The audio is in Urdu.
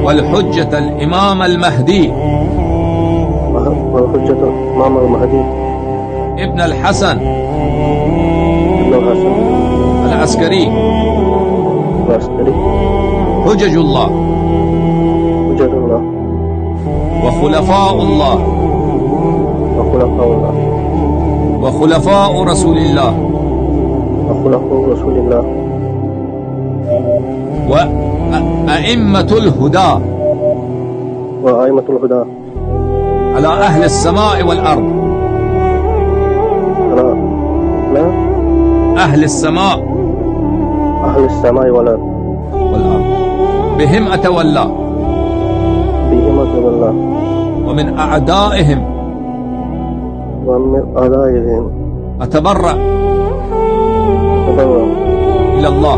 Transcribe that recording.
والحجة الإمام المهدي ابن الحسن العسكري حجج الله وخلفاء الله وخلفاء رسول الله وأئمة الهدى على أهل السماء والأرض أهل السماء والأرض بهم أتولى ومن أعدائهم أتبرأ إلى الله.